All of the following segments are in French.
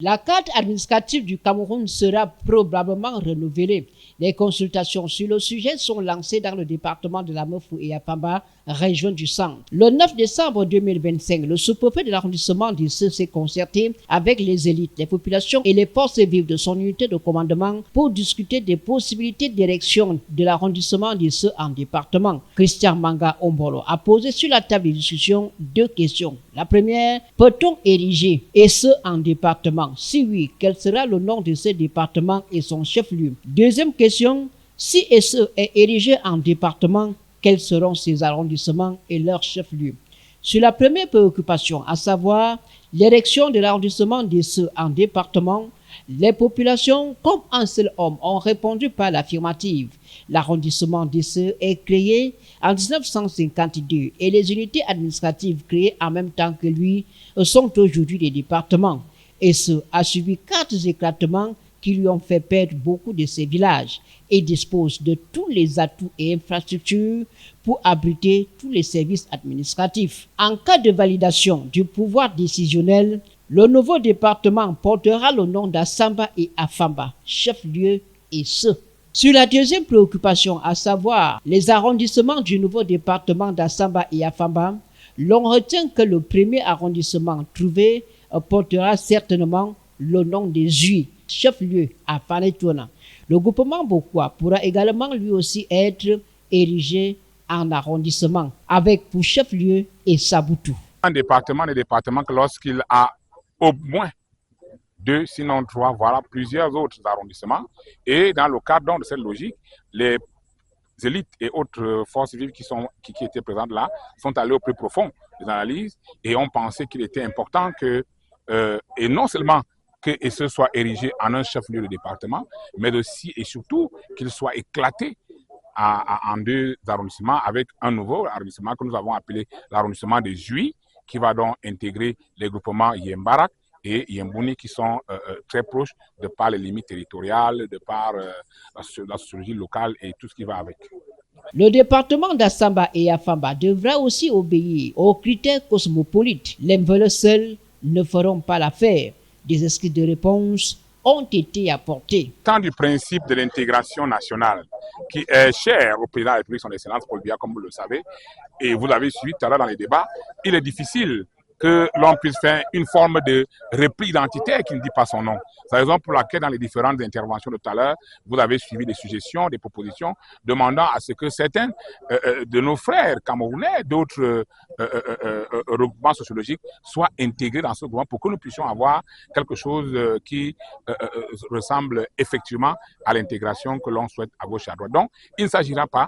La carte administrative du Cameroun sera probablement renouvelée. Les consultations sur le sujet sont lancées dans le département de la Mefou et Afamba, région du centre. Le 9 décembre 2025, le sous-préfet de l'arrondissement d'Isseu s'est concerté avec les élites, les populations et les forces vives de son unité de commandement pour discuter des possibilités d'érection de l'arrondissement d'Isseu en département. Christian Manga Ombolo a posé sur la table de discussion 2 questions. La première, peut-on ériger Esseu en département? Si oui, quel sera le nom de ce département et son chef-lieu? Deuxième question, si Esseu est érigé en département, quels seront ses arrondissements et leurs chefs-lieux? Sur la première préoccupation, à savoir l'érection de l'arrondissement d'Esseu en département, les populations, comme un seul homme, ont répondu par l'affirmative. L'arrondissement d'Esseu est créé en 1952 et les unités administratives créées en même temps que lui sont aujourd'hui des départements. Esseu a subi 4 éclatements qui lui ont fait perdre beaucoup de ses villages et dispose de tous les atouts et infrastructures pour abriter tous les services administratifs. En cas de validation du pouvoir décisionnel, le nouveau département portera le nom d'Assamba et Afamba, chef-lieu Esseu. Sur la deuxième préoccupation, à savoir les arrondissements du nouveau département d'Assamba et Afamba, l'on retient que le premier arrondissement trouvé portera certainement le nom des Juifs, chef-lieu à Fanetouna. Le groupement Bokwa pourra également lui aussi être érigé en arrondissement, avec pour chef-lieu Essaboutou. Un département n'est département que lorsqu'il a au moins 2, sinon 3, voilà plusieurs autres arrondissements. Et dans le cadre donc, de cette logique, les élites et autres forces vives qui étaient présentes là sont allées au plus profond des analyses et ont pensé qu'il était important que, et non seulement que ce soit érigé en un chef-lieu de département, mais aussi et surtout qu'il soit éclaté en 2 arrondissements avec un nouveau arrondissement que nous avons appelé l'arrondissement des Juifs, qui va donc intégrer les groupements Yembarak et Yembouni qui sont très proches de par les limites territoriales, de par la sociologie locale et tout ce qui va avec. Le département d'Assamba et Afamba devra aussi obéir aux critères cosmopolites. Les veulent seuls ne feront pas l'affaire. Des esquisses de réponse ont été apportés. Tant du principe de l'intégration nationale, qui est cher au président de la République, son Excellence Paul Biya, comme vous le savez, et vous l'avez suivi tout à l'heure dans les débats, il est difficile que l'on puisse faire une forme de repli identitaire qui ne dit pas son nom. C'est la raison pour laquelle dans les différentes interventions de tout à l'heure, vous avez suivi des suggestions, des propositions, demandant à ce que certains de nos frères camerounais, d'autres regroupements sociologiques, soient intégrés dans ce groupement pour que nous puissions avoir quelque chose qui ressemble effectivement à l'intégration que l'on souhaite à gauche et à droite. Donc, il ne s'agira pas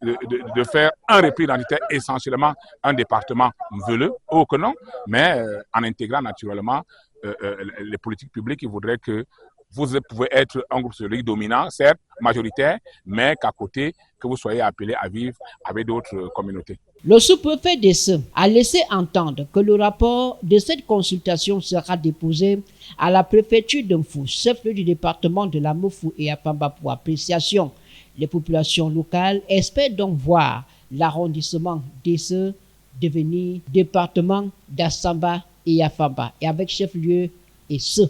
de faire un repli identitaire essentiellement un département veleux, oh que non, mais en intégrant naturellement les politiques publiques qui voudraient que vous pouvez être un groupe sociologique dominant, certes majoritaire, mais qu'à côté, que vous soyez appelé à vivre avec d'autres communautés. Le sous-préfet d'Esseu a laissé entendre que le rapport de cette consultation sera déposé à la préfecture d'Mfou, chef-lieu du département de la Mefou et Afamba pour appréciation. Les populations locales espèrent donc voir l'arrondissement d'Esseu devenir département d'Assamba et Afamba et avec chef-lieu Esseu.